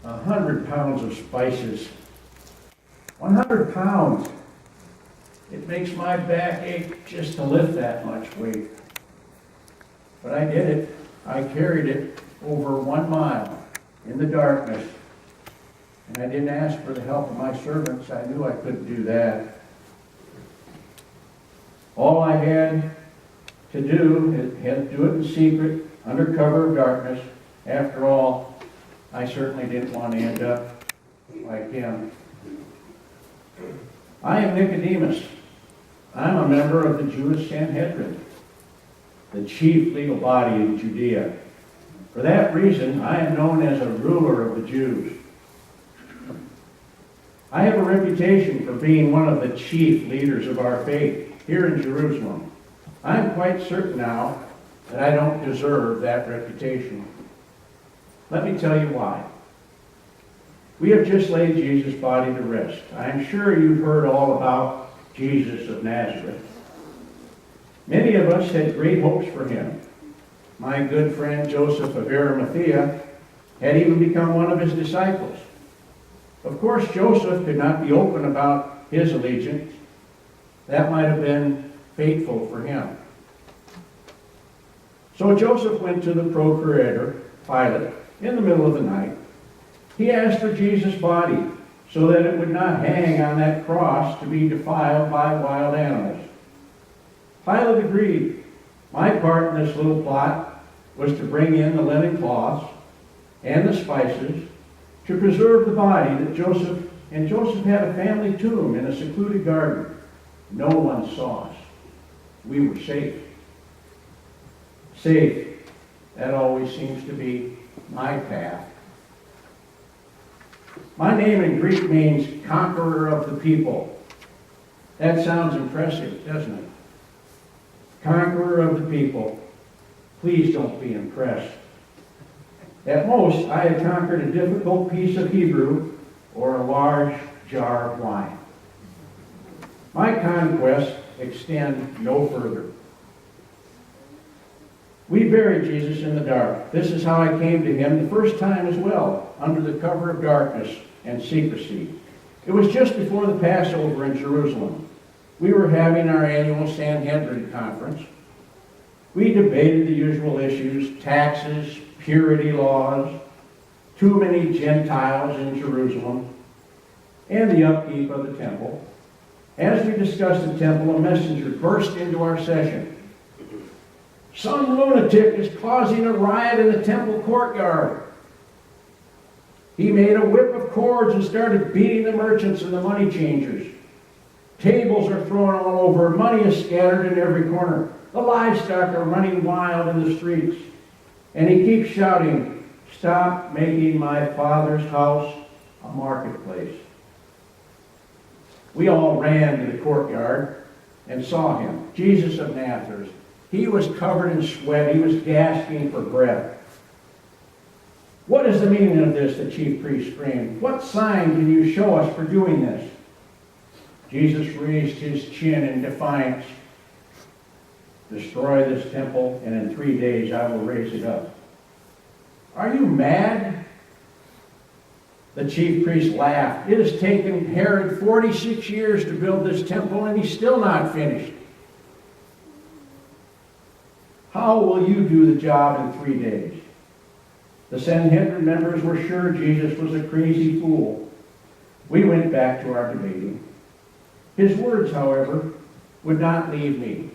100 pounds of spices. 100 pounds. It makes my back ache just to lift that much weight. But I did it. I carried it over 1 mile in the darkness. And I didn't ask for the help of my servants. I knew I couldn't do that. All I had to do is do it in secret, under cover of darkness. After all, I certainly didn't want to end up like him. I am Nicodemus. I'm a member of the Jewish Sanhedrin, the chief legal body in Judea. For that reason, I am known as a ruler of the Jews. I have a reputation for being one of the chief leaders of our faith here in Jerusalem. I'm quite certain now that I don't deserve that reputation. Let me tell you why. We have just laid Jesus' body to rest. I'm sure you've heard all about Jesus of Nazareth. Many of us had great hopes for him. My good friend Joseph of Arimathea had even become one of his disciples. Of course, Joseph could not be open about his allegiance. That might have been fateful for him. So Joseph went to the procurator, Pilate, in the middle of the night. He asked for Jesus' body so that it would not hang on that cross to be defiled by wild animals. Pilate agreed. My part in this little plot was to bring in the linen cloths and the spices to preserve the body that Joseph had a family tomb in a secluded garden. No one saw us. We were safe. Safe. That always seems to be my path. My name in Greek means conqueror of the people. That sounds impressive, doesn't it? Conqueror of the people. Please don't be impressed. At most, I had conquered a difficult piece of Hebrew or a large jar of wine. My conquests extend no further. We buried Jesus in the dark. This is how I came to him the first time as well, under the cover of darkness and secrecy. It was just before the Passover in Jerusalem. We were having our annual Sanhedrin conference. We debated the usual issues: taxes, purity laws, too many Gentiles in Jerusalem, and the upkeep of the temple. As we discussed the temple, a messenger burst into our session. Some lunatic is causing a riot in the temple courtyard. He made a whip of cords and started beating the merchants and the money changers. Tables are thrown all over. Money is scattered in every corner. The livestock are running wild in the streets. And he keeps shouting, "Stop making my Father's house a marketplace." We all ran to the courtyard and saw him, Jesus of Nazareth. He was covered in sweat. He was gasping for breath. "What is the meaning of this?" the chief priest screamed. "What sign can you show us for doing this?" Jesus raised his chin in defiance. "Destroy this temple, and in 3 days I will raise it up." "Are you mad?" The chief priest laughed. "It has taken Herod 46 years to build this temple, and he's still not finished. How will you do the job in 3 days?" The Sanhedrin members were sure Jesus was a crazy fool. We went back to our debating. His words, however, would not leave me.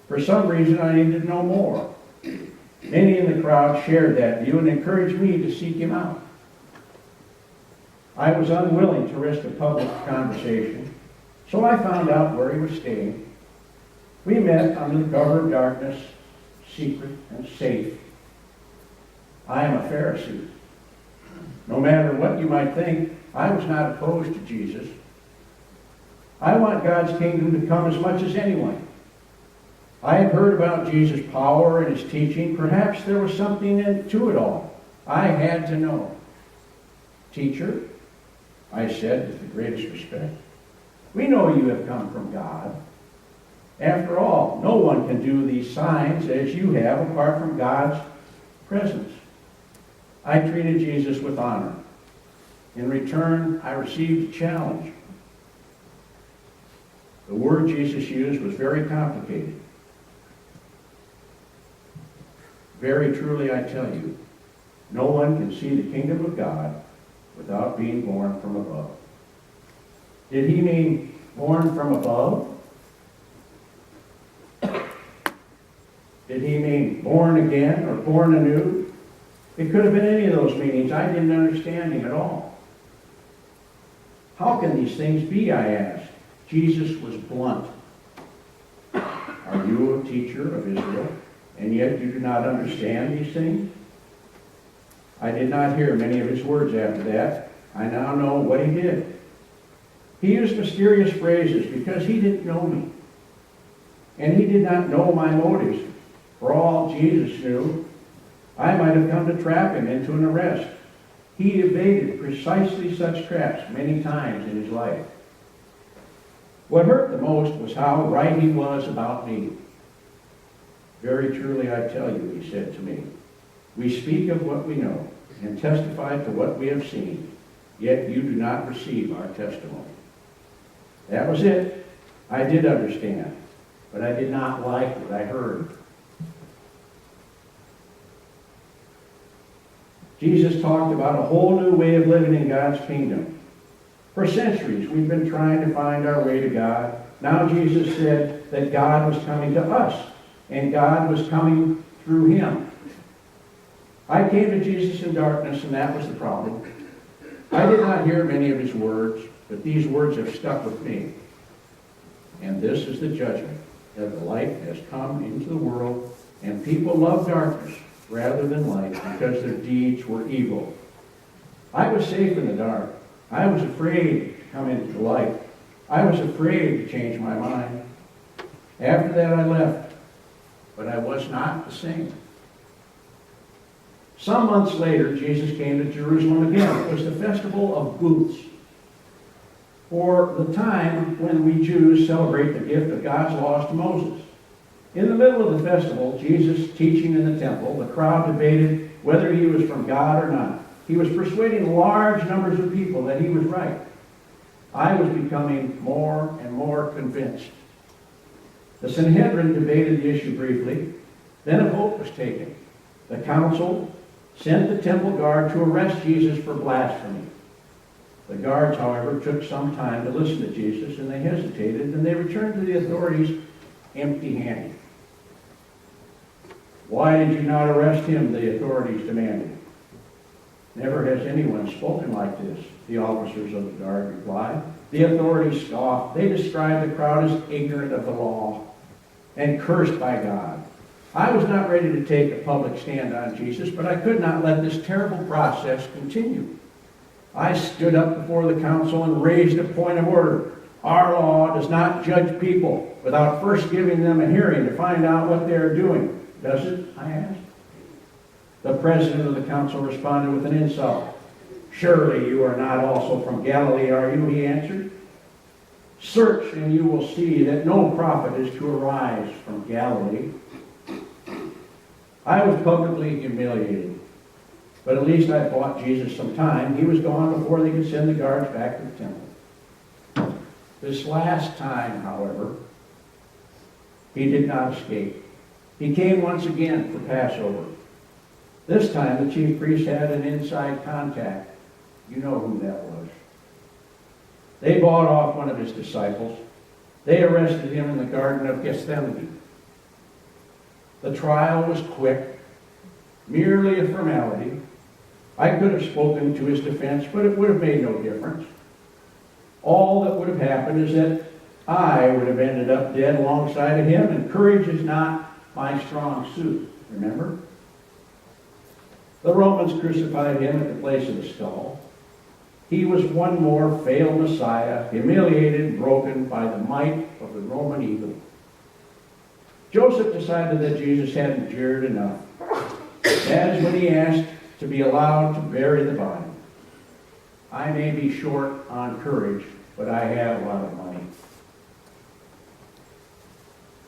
For some reason, I needed to know more. Many in the crowd shared that view and encouraged me to seek him out. I was unwilling to risk a public conversation, so I found out where he was staying. We met under the cover of darkness, secret and safe. I am a Pharisee. No matter what you might think, I was not opposed to Jesus. I want God's kingdom to come as much as anyone. I had heard about Jesus' power and his teaching. Perhaps there was something to it all. I had to know. "Teacher," I said with the greatest respect, "we know you have come from God. After all, no one can do these signs as you have apart from God's presence." I treated Jesus with honor. In return, I received a challenge. The word Jesus used was very complicated. Very truly I tell you, no one can see the kingdom of God without being born from above. Did he mean born from above? Did he mean born again or born anew? It could have been any of those meanings. I didn't understand him at all. How can these things be, I asked. Jesus was blunt. Are you a teacher of Israel, and yet you do not understand these things? I did not hear many of his words after that. I now know what he did. He used mysterious phrases because he didn't know me. And he did not know my motives. For all Jesus knew, I might have come to trap him into an arrest. He evaded precisely such traps many times in his life. What hurt the most was how right he was about me. Very truly I tell you, he said to me, we speak of what we know and testify to what we have seen, yet you do not receive our testimony. That was it. I did understand, but I did not like what I heard. Jesus talked about a whole new way of living in God's kingdom. For centuries, we've been trying to find our way to God. Now Jesus said that God was coming to us, and God was coming through him. I came to Jesus in darkness, and that was the problem. I did not hear many of his words, but these words have stuck with me. And this is the judgment, that the light has come into the world, and people love darkness rather than light because their deeds were evil. I was safe in the dark. I was afraid to come into the light. I was afraid to change my mind. After that I left, but I was not the same. Some months later, Jesus came to Jerusalem again. It was the festival of booths, or the time when we Jews celebrate the gift of God's laws to Moses. In the middle of the festival, Jesus teaching in the temple, the crowd debated whether he was from God or not. He was persuading large numbers of people that he was right. I was becoming more and more convinced. The Sanhedrin debated the issue briefly. Then a vote was taken. The council sent the temple guard to arrest Jesus for blasphemy. The guards, however, took some time to listen to Jesus, and they hesitated, and they returned to the authorities empty-handed. Why did you not arrest him? The authorities demanded. Never has anyone spoken like this, the officers of the guard replied. The authorities scoffed. They described the crowd as ignorant of the law and cursed by God. I was not ready to take a public stand on Jesus, but I could not let this terrible process continue. I stood up before the council and raised a point of order. Our law does not judge people without first giving them a hearing to find out what they are doing. Does it? I asked. The president of the council responded with an insult. Surely you are not also from Galilee, are you? He answered. Search and you will see that no prophet is to arise from Galilee. I was publicly humiliated, but at least I bought Jesus some time. He was gone before they could send the guards back to the temple. This last time, however, he did not escape. He came once again for Passover. This time the chief priest had an inside contact. You know who that was. They bought off one of his disciples. They arrested him in the Garden of Gethsemane. The trial was quick, merely a formality. I could have spoken to his defense, but it would have made no difference. All that would have happened is that I would have ended up dead alongside of him, and courage is not my strong suit, remember? The Romans crucified him at the place of the skull. He was one more failed Messiah, humiliated and broken by the might of the Roman eagle. Joseph decided that Jesus hadn't jeered enough. That is when he asked to be allowed to bury the body. I may be short on courage, but I have a lot of money.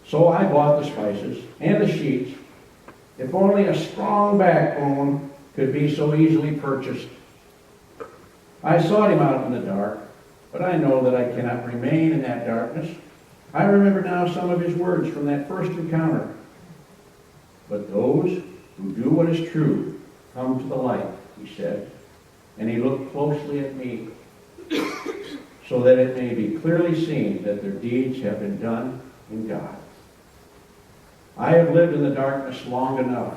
So I bought the spices and the sheets. If only a strong backbone could be so easily purchased. I sought him out in the dark, but I know that I cannot remain in that darkness. I remember now some of his words from that first encounter. But those who do what is true come to the light, he said. And he looked closely at me, so that it may be clearly seen that their deeds have been done in God. I have lived in the darkness long enough.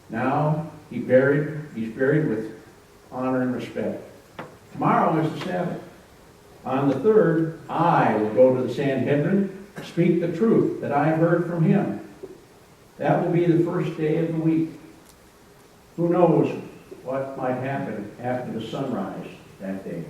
Now he's buried with honor and respect. Tomorrow is the Sabbath. On the third, I will go to the Sanhedrin, speak the truth that I have heard from him. That will be the first day of the week. Who knows what might happen after the sunrise that day?